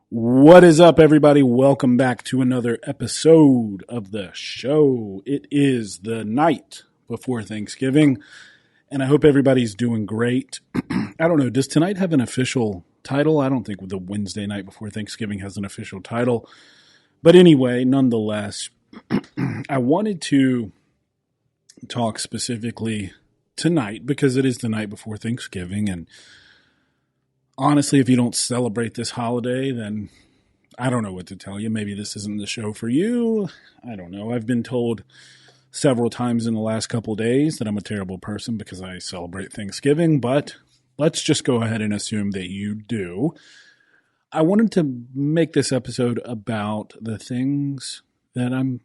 What is up, everybody? Welcome back to another episode of the show. It is the night before Thanksgiving, and I hope everybody's doing great. I don't know, does tonight have an official title? I don't think the Wednesday night before Thanksgiving has an official title. But anyway, nonetheless, I wanted to talk specifically tonight because it is the night before Thanksgiving, and honestly, if you don't celebrate this holiday, then I don't know what to tell you. Maybe this isn't the show for you. I don't know. I've been told several times in the last couple days that I'm a terrible person because I celebrate Thanksgiving, but let's just go ahead and assume that you do. I wanted to make this episode about the things that I'm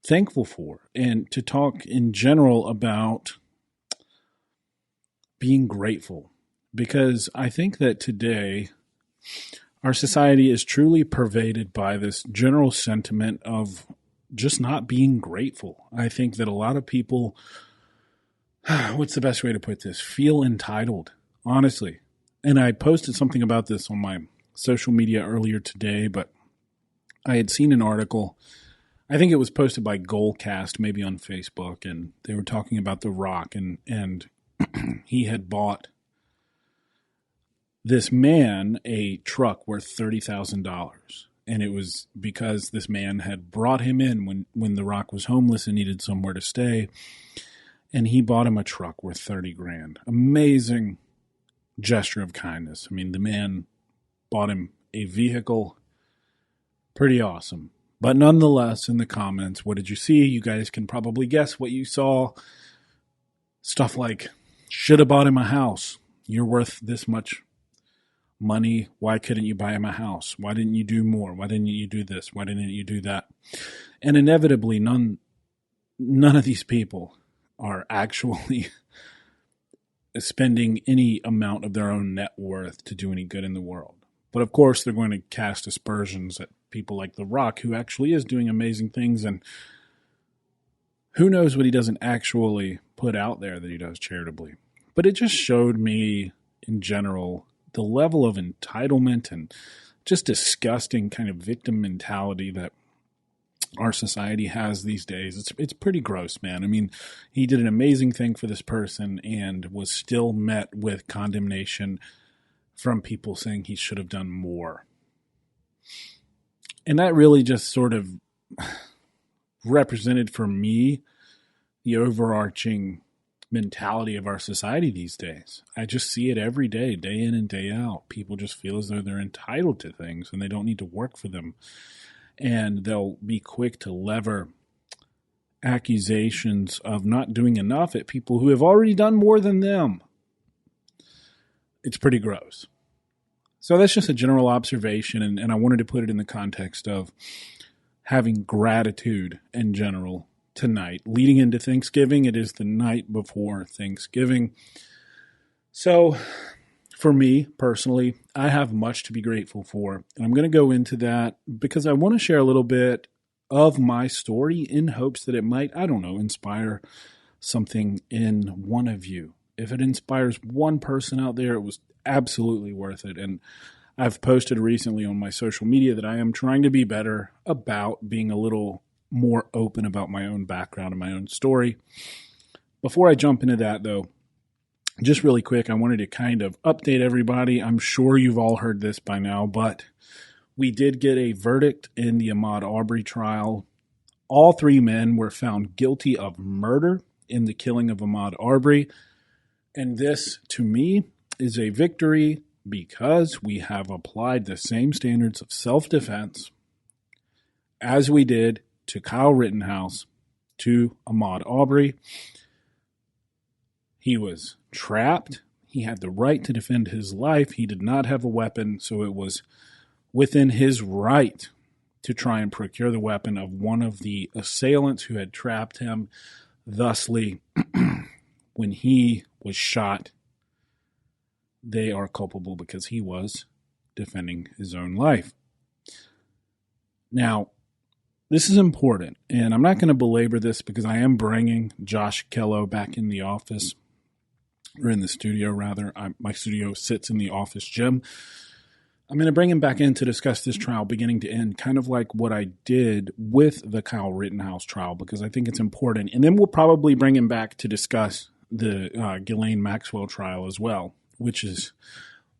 thankful for and to talk in general about being grateful. Because I think that today our society is truly pervaded by this general sentiment of just not being grateful. I think that a lot of people, what's the best way to put this, feel entitled, honestly. And I posted something about this on my social media earlier today, but I had seen an article, I think it was posted by Goalcast, maybe on Facebook, and they were talking about The Rock, and he had bought this man a truck worth $30,000. And it was because this man had brought him in when The Rock was homeless and needed somewhere to stay. And he bought him a truck worth 30 grand. Amazing gesture of kindness. I mean, the man bought him a vehicle. Pretty awesome. But nonetheless, in the comments, what did you see? You guys can probably guess what you saw. Stuff like, should have bought him a house. You're worth this much money. Why couldn't you buy him a house? Why didn't you do more? Why didn't you do this? Why didn't you do that? And inevitably, none of these people are actually spending any amount of their own net worth to do any good in the world. But of course, they're going to cast aspersions at people like The Rock, who actually is doing amazing things, and who knows what he doesn't actually put out there that he does charitably. But it just showed me, in general, the level of entitlement and just disgusting kind of victim mentality that our society has these days. It's pretty gross, man. I mean, he did an amazing thing for this person and was still met with condemnation from people saying he should have done more. And that really just sort of represented for me the overarching mentality of our society these days. I just see it every day, day in and day out. People just feel as though they're entitled to things and they don't need to work for them. And they'll be quick to lever accusations of not doing enough at people who have already done more than them. It's pretty gross. So that's just a general observation, and I wanted to put it in the context of having gratitude in general tonight. Leading into Thanksgiving, it is the night before Thanksgiving. So for me personally, I have much to be grateful for. And I'm going to go into that because I want to share a little bit of my story in hopes that it might, I don't know, inspire something in one of you. If it inspires one person out there, it was absolutely worth it. And I've posted recently on my social media that I am trying to be better about being a little more open about my own background and my own story. Before I jump into that, though, just really quick, I wanted to kind of update everybody. I'm sure you've all heard this by now, but we did get a verdict in the Ahmaud Arbery trial. All three men were found guilty of murder in the killing of Ahmaud Arbery. And this, to me, is a victory because we have applied the same standards of self-defense as we did to Kyle Rittenhouse, to Ahmaud Arbery. He was trapped. He had the right to defend his life. He did not have a weapon, so it was within his right to try and procure the weapon of one of the assailants who had trapped him. Thusly, when he was shot, they are culpable because he was defending his own life. Now, this is important, and I'm not going to belabor this because I am bringing Josh Kello back in the office, or in the studio, rather. My studio sits in the office gym. I'm going to bring him back in to discuss this trial beginning to end, kind of like what I did with the Kyle Rittenhouse trial, because I think it's important. And then we'll probably bring him back to discuss the Ghislaine Maxwell trial as well, which is,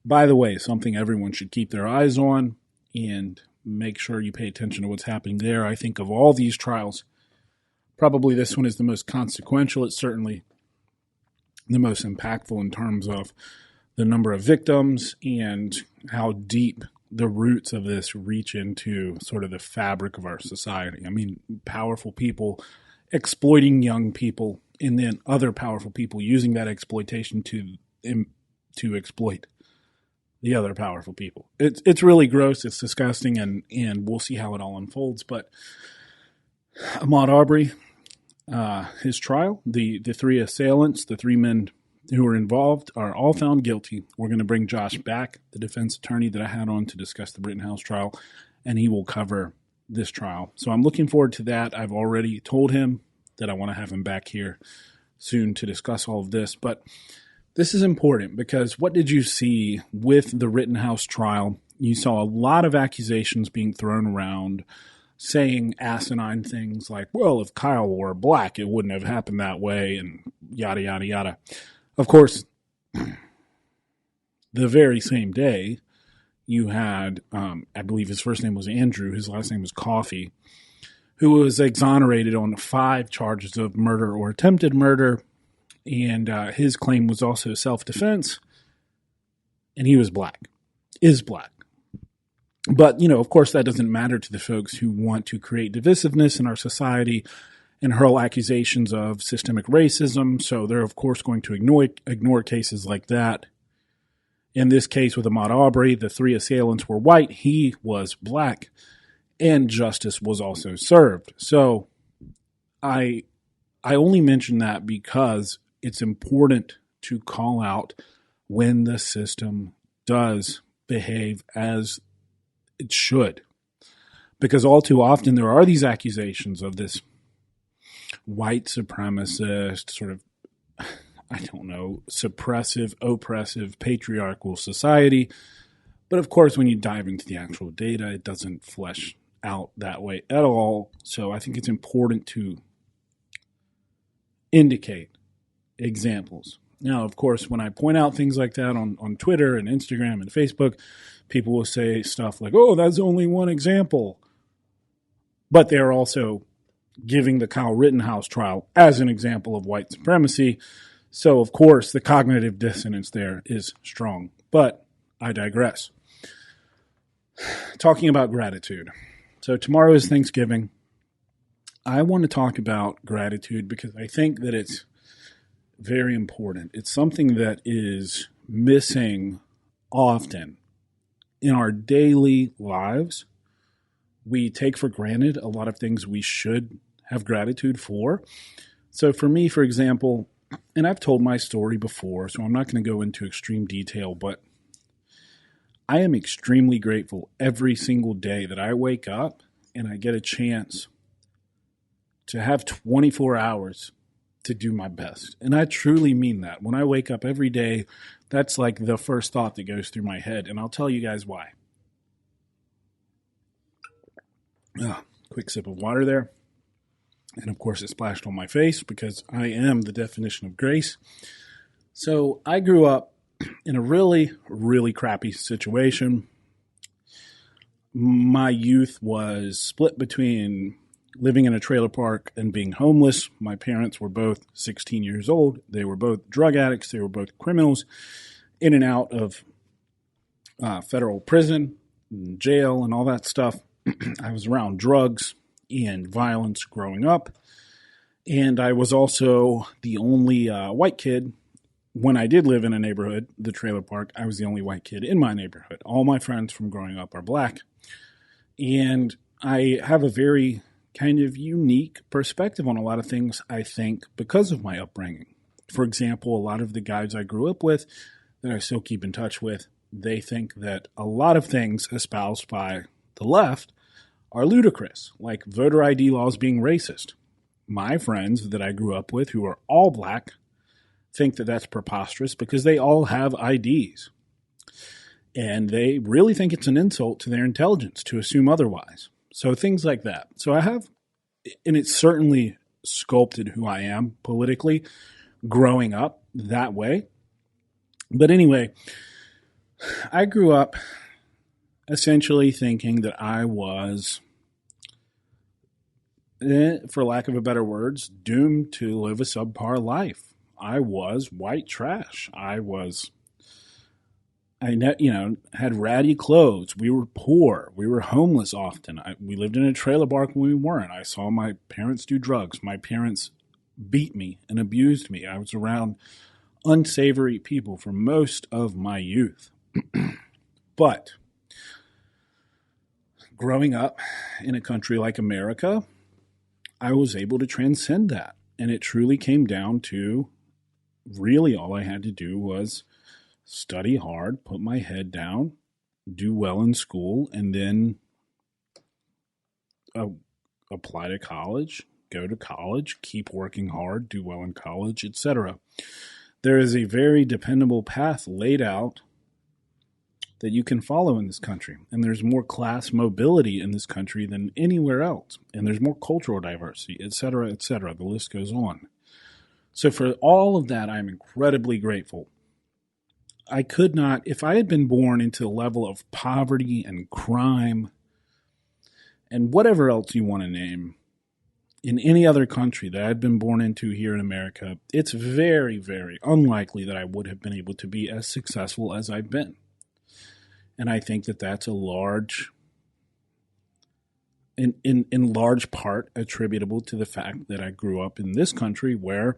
by the way, something everyone should keep their eyes on and make sure you pay attention to what's happening there. I think of all these trials, probably this one is the most consequential. It's certainly the most impactful in terms of the number of victims and how deep the roots of this reach into sort of the fabric of our society. I mean, powerful people exploiting young people, and then other powerful people using that exploitation to exploit the other powerful people. It's really gross. It's disgusting, and we'll see how it all unfolds. But Ahmaud Arbery, his trial, the three assailants, the three men who were involved, are all found guilty. We're going to bring Josh back, the defense attorney that I had on to discuss the Rittenhouse trial, and he will cover this trial. So I'm looking forward to that. I've already told him that I want to have him back here soon to discuss all of this. But this is important because what did you see with the Rittenhouse trial? You saw a lot of accusations being thrown around, saying asinine things like, well, if Kyle were black, it wouldn't have happened that way, and yada, yada, yada. Of course, the very same day, you had, I believe his first name was Andrew, his last name was Coffey, who was exonerated on 5 charges of murder or attempted murder, and his claim was also self-defense, and he was black, is black. But, of course, that doesn't matter to the folks who want to create divisiveness in our society and hurl accusations of systemic racism. So they're, of course, going to ignore cases like that. In this case with Ahmaud Arbery, the 3 assailants were white. He was black, and justice was also served. So I only mention that because it's important to call out when the system does behave as it should. Because all too often there are these accusations of this white supremacist, sort of, suppressive, oppressive, patriarchal society. But of course, when you dive into the actual data, it doesn't flesh out that way at all. So I think it's important to indicate examples. Now, of course, when I point out things like that on Twitter and Instagram and Facebook, people will say stuff like, oh, that's only one example. But they're also giving the Kyle Rittenhouse trial as an example of white supremacy. So, of course, the cognitive dissonance there is strong. But I digress. Talking about gratitude. So tomorrow is Thanksgiving. I want to talk about gratitude because I think that it's very important. It's something that is missing often in our daily lives. We take for granted a lot of things we should have gratitude for. So for me, for example, and I've told my story before, so I'm not going to go into extreme detail, but I am extremely grateful every single day that I wake up and I get a chance to have 24 hours to do my best. And I truly mean that. When I wake up every day, that's like the first thought that goes through my head, and I'll tell you guys why. Quick sip of water there. And of course it splashed on my face because I am the definition of grace. So I grew up in a really, really crappy situation. My youth was split between living in a trailer park and being homeless. My parents were both 16 years old. They were both drug addicts. They were both criminals in and out of federal prison, and jail, and all that stuff. I was around drugs and violence growing up. And I was also the only white kid. When I did live in a neighborhood, the trailer park, I was the only white kid in my neighborhood. All my friends from growing up are black. And I have a very kind of unique perspective on a lot of things, I think, because of my upbringing. For example, a lot of the guys I grew up with that I still keep in touch with, they think that a lot of things espoused by the left are ludicrous, like voter ID laws being racist. My friends that I grew up with, who are all black, think that that's preposterous because they all have IDs. And they really think it's an insult to their intelligence to assume otherwise. So things like that. So I have, and it's certainly sculpted who I am politically growing up that way. But anyway, I grew up essentially thinking that I was, for lack of a better words, doomed to live a subpar life. I was white trash. Had ratty clothes. We were poor. We were homeless often. We lived in a trailer park when we weren't. I saw my parents do drugs. My parents beat me and abused me. I was around unsavory people for most of my youth. But growing up in a country like America, I was able to transcend that. And it truly came down to really all I had to do was study hard, put my head down, do well in school, and then apply to college, go to college, keep working hard, do well in college, etc. There is a very dependable path laid out that you can follow in this country. And there's more class mobility in this country than anywhere else. And there's more cultural diversity, etc., etc. The list goes on. So for all of that, I'm incredibly grateful. I could not, if I had been born into a level of poverty and crime and whatever else you want to name in any other country that I'd been born into here in America, it's very, very unlikely that I would have been able to be as successful as I've been. And I think that that's a large, in large part attributable to the fact that I grew up in this country where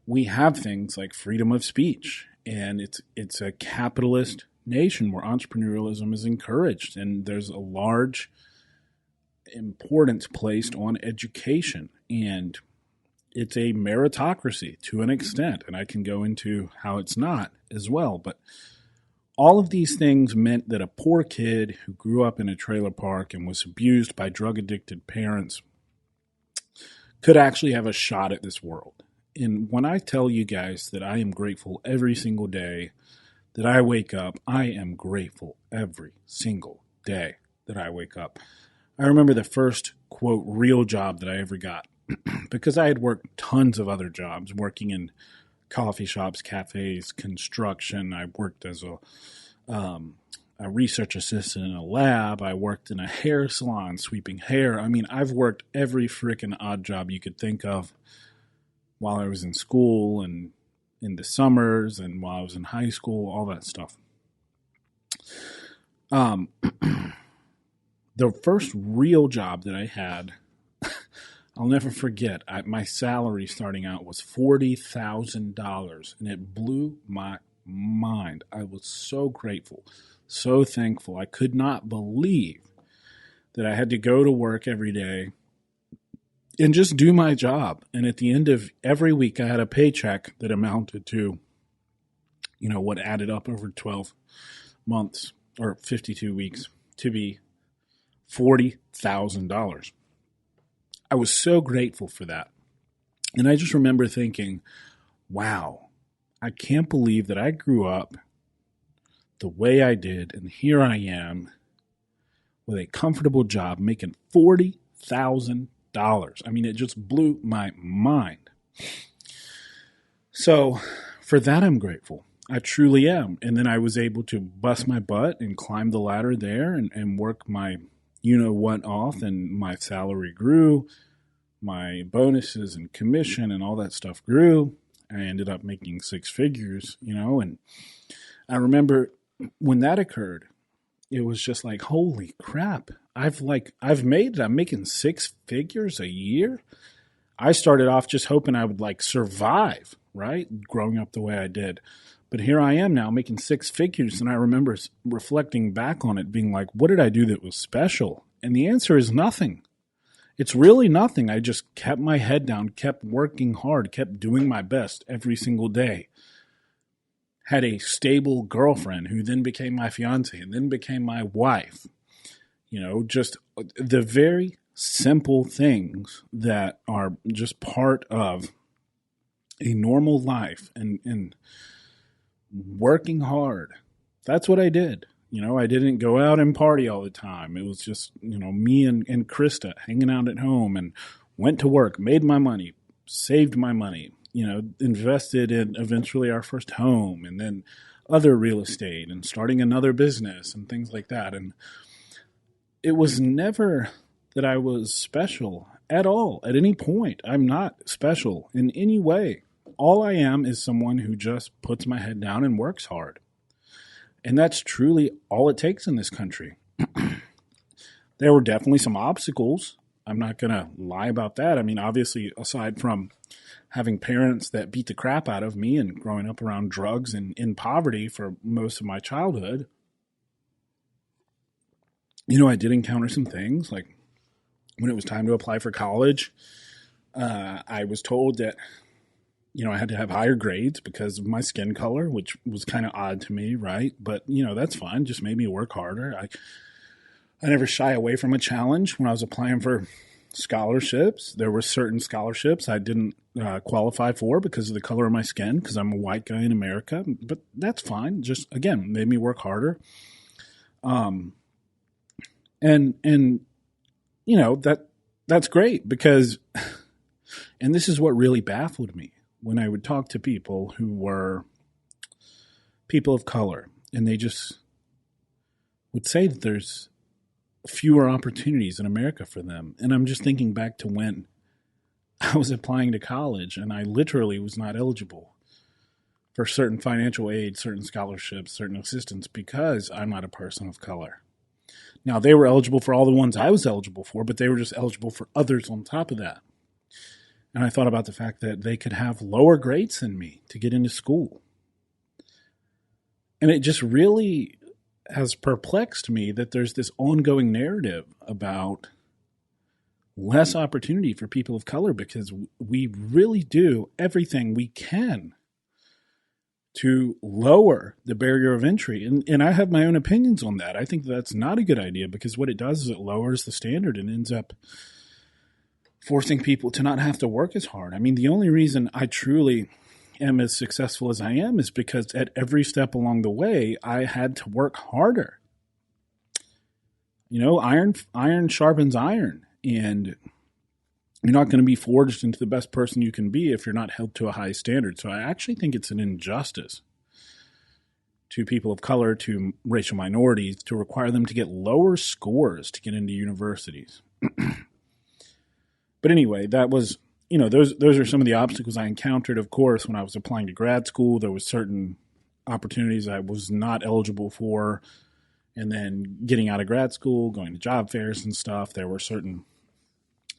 we have things like freedom of speech. And it's a capitalist nation where entrepreneurialism is encouraged, and there's a large importance placed on education, and it's a meritocracy to an extent, and I can go into how it's not as well. But all of these things meant that a poor kid who grew up in a trailer park and was abused by drug-addicted parents could actually have a shot at this world. And when I tell you guys that I am grateful every single day that I wake up, I am grateful every single day that I wake up. I remember the first, quote, real job that I ever got because I had worked tons of other jobs, working in coffee shops, cafes, construction. I worked as a research assistant in a lab. I worked in a hair salon, sweeping hair. I mean, I've worked every freaking odd job you could think of while I was in school and in the summers and while I was in high school, all that stuff. The first real job that I had, I'll never forget. My salary starting out was $40,000, and it blew my mind. I was so grateful, so thankful. I could not believe that I had to go to work every day and just do my job. And at the end of every week, I had a paycheck that amounted to, what added up over 12 months or 52 weeks to be $40,000. I was so grateful for that. And I just remember thinking, wow, I can't believe that I grew up the way I did. And here I am with a comfortable job making $40,000. I mean, it just blew my mind. So for that, I'm grateful. I truly am. And then I was able to bust my butt and climb the ladder there and work my what off, and my salary grew, my bonuses and commission and all that stuff grew. I ended up making six figures, and I remember when that occurred, it was just like, holy crap. I'm making six figures a year. I started off just hoping I would survive, right? Growing up the way I did. But here I am now making six figures. And I remember reflecting back on it being like, what did I do that was special? And the answer is nothing. It's really nothing. I just kept my head down, kept working hard, kept doing my best every single day. Had a stable girlfriend who then became my fiance and then became my wife. Just the very simple things that are just part of a normal life and working hard, That's what I did. I didn't go out and party all the time. It was just, me and Krista hanging out at home, and went to work, made my money, saved my money, invested in eventually our first home, and then other real estate and starting another business and things like that. And it was never that I was special at all, at any point. I'm not special in any way. All I am is someone who just puts my head down and works hard. And that's truly all it takes in this country. There were definitely some obstacles. I'm not going to lie about that. I mean, obviously, aside from having parents that beat the crap out of me and growing up around drugs and in poverty for most of my childhood, I did encounter some things. Like when it was time to apply for college, I was told that I had to have higher grades because of my skin color, which was kind of odd to me, right? But, that's fine. Just made me work harder. I never shy away from a challenge. When I was applying for scholarships, there were certain scholarships I didn't qualify for because of the color of my skin, because I'm a white guy in America. But that's fine. Just, again, made me work harder. That's great because, and this is what really baffled me. When I would talk to people who were people of color, and they just would say that there's fewer opportunities in America for them. And I'm just thinking back to when I was applying to college, and I literally was not eligible for certain financial aid, certain scholarships, certain assistance, because I'm not a person of color. Now, they were eligible for all the ones I was eligible for, but they were just eligible for others on top of that. And I thought about the fact that they could have lower grades than me to get into school. And it just really has perplexed me that there's this ongoing narrative about less opportunity for people of color, because we really do everything we can to lower the barrier of entry. And I have my own opinions on that. I think that's not a good idea, because what it does is it lowers the standard and ends up forcing people to not have to work as hard. I mean, the only reason I truly am as successful as I am is because at every step along the way, I had to work harder. Iron sharpens iron, and you're not going to be forged into the best person you can be if you're not held to a high standard. So I actually think it's an injustice to people of color, to racial minorities, to require them to get lower scores to get into universities. But anyway, that was, those are some of the obstacles I encountered. Of course, when I was applying to grad school, there was certain opportunities I was not eligible for. And then getting out of grad school, going to job fairs and stuff, there were certain,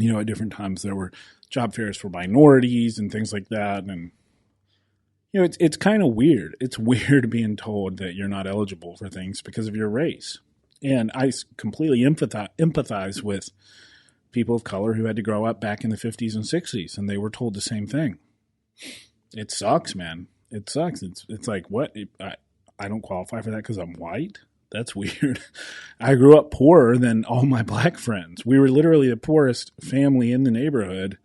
at different times there were job fairs for minorities and things like that. And, it's kind of weird. It's weird being told that you're not eligible for things because of your race. And I completely empathize with people of color who had to grow up back in the 50s and 60s, and they were told the same thing. It sucks, man. It sucks. It's like, what? I don't qualify for that because I'm white? That's weird. I grew up poorer than all my black friends. We were literally the poorest family in the neighborhood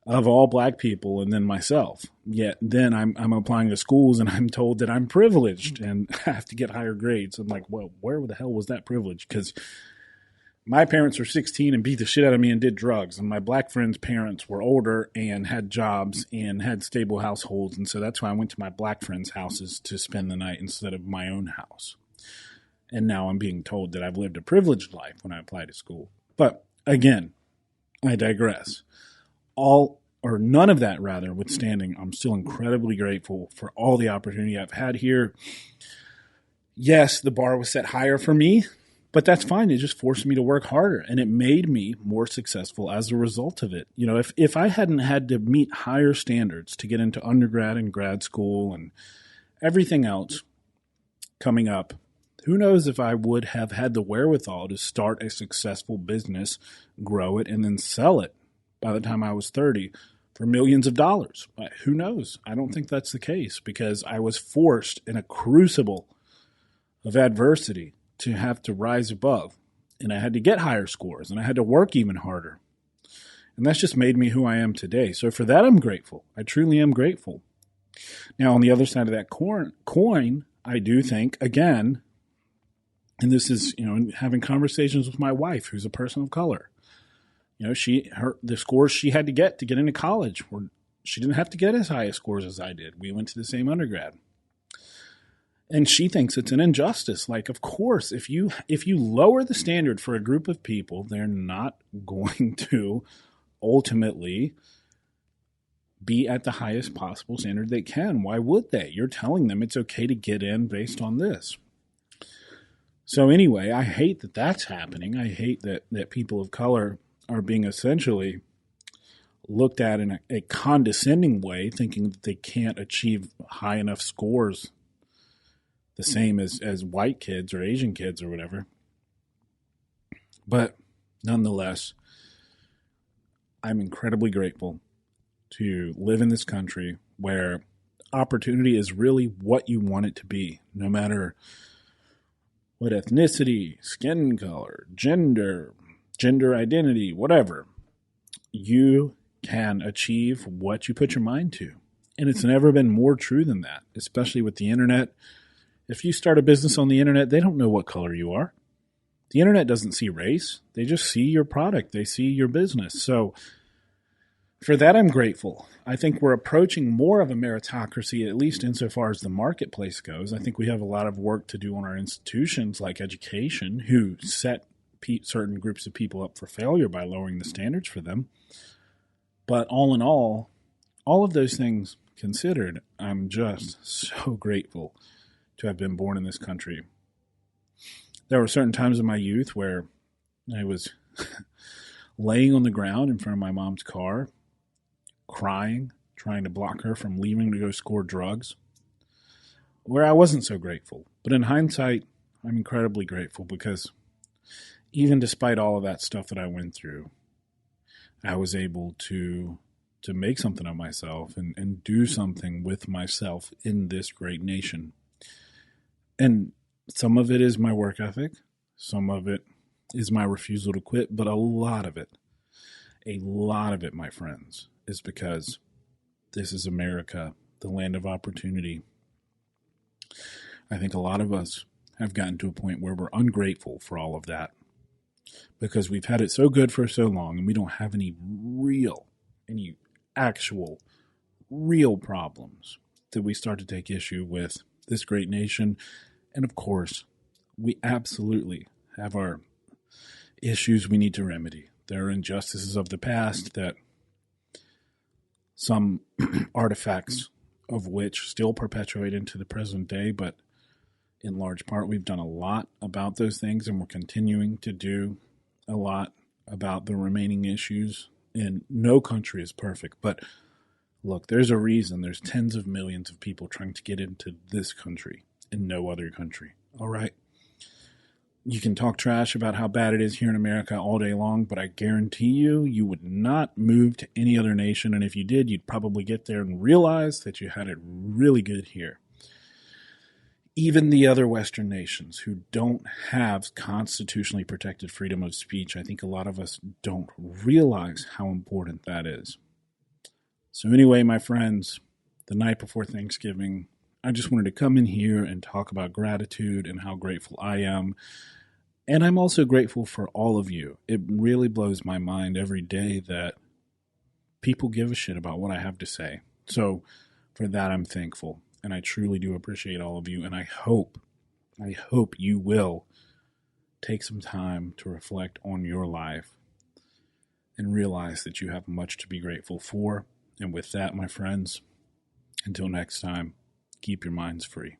of all black people, and then myself. Yet then I'm applying to schools, and I'm told that I'm privileged and have to get higher grades. I'm like, well, where the hell was that privilege? Because my parents were 16 and beat the shit out of me and did drugs. And my black friends' parents were older and had jobs and had stable households. And so that's why I went to my black friends' houses to spend the night instead of my own house. And now I'm being told that I've lived a privileged life when I apply to school. But again, I digress. None of that, rather, withstanding, I'm still incredibly grateful for all the opportunity I've had here. Yes, the bar was set higher for me, but that's fine. It just forced me to work harder, and it made me more successful as a result of it. If I hadn't had to meet higher standards to get into undergrad and grad school and everything else coming up, who knows if I would have had the wherewithal to start a successful business, grow it, and then sell it by the time I was 30 for millions of dollars. Who knows? I don't think that's the case, because I was forced in a crucible of adversity to have to rise above, and I had to get higher scores, and I had to work even harder. And that's just made me who I am today. So for that, I'm grateful. I truly am grateful. Now, on the other side of that coin, I do think, again, and this is, having conversations with my wife, who's a person of color. The scores she had to get into college she didn't have to get as high as scores as I did. We went to the same undergrad. And she thinks it's an injustice. Like, of course, if you lower the standard for a group of people, they're not going to ultimately be at the highest possible standard they can. Why would they? You're telling them it's okay to get in based on this. So anyway, I hate that that's happening. I hate that people of color are being essentially looked at in a condescending way, thinking that they can't achieve high enough scores the same as white kids or Asian kids or whatever. But nonetheless, I'm incredibly grateful to live in this country where opportunity is really what you want it to be, no matter what ethnicity, skin color, gender identity, whatever. You can achieve what you put your mind to. And it's never been more true than that, especially with the internet. If you start a business on the internet, they don't know what color you are. The internet doesn't see race. They just see your product. They see your business. So for that, I'm grateful. I think we're approaching more of a meritocracy, at least insofar as the marketplace goes. I think we have a lot of work to do on our institutions like education, who set certain groups of people up for failure by lowering the standards for them. But all in all of those things considered, I'm just so grateful to have been born in this country. There were certain times in my youth where I was laying on the ground in front of my mom's car, crying, trying to block her from leaving to go score drugs, where I wasn't so grateful. But in hindsight, I'm incredibly grateful because even despite all of that stuff that I went through, I was able to make something of myself and do something with myself in this great nation. And some of it is my work ethic. Some of it is my refusal to quit. But a lot of it, my friends, is because this is America, the land of opportunity. I think a lot of us have gotten to a point where we're ungrateful for all of that because we've had it so good for so long and we don't have any actual real problems that we start to take issue with this great nation. And of course, we absolutely have our issues we need to remedy. There are injustices of the past that some artifacts of which still perpetuate into the present day, but in large part, we've done a lot about those things, and we're continuing to do a lot about the remaining issues. And no country is perfect, but look, there's a reason there's tens of millions of people trying to get into this country and no other country. All right? You can talk trash about how bad it is here in America all day long, but I guarantee you would not move to any other nation. And if you did, you'd probably get there and realize that you had it really good here. Even the other Western nations who don't have constitutionally protected freedom of speech, I think a lot of us don't realize how important that is. So anyway, my friends, the night before Thanksgiving, I just wanted to come in here and talk about gratitude and how grateful I am. And I'm also grateful for all of you. It really blows my mind every day that people give a shit about what I have to say. So for that, I'm thankful. And I truly do appreciate all of you. And I hope you will take some time to reflect on your life and realize that you have much to be grateful for. And with that, my friends, until next time, keep your minds free.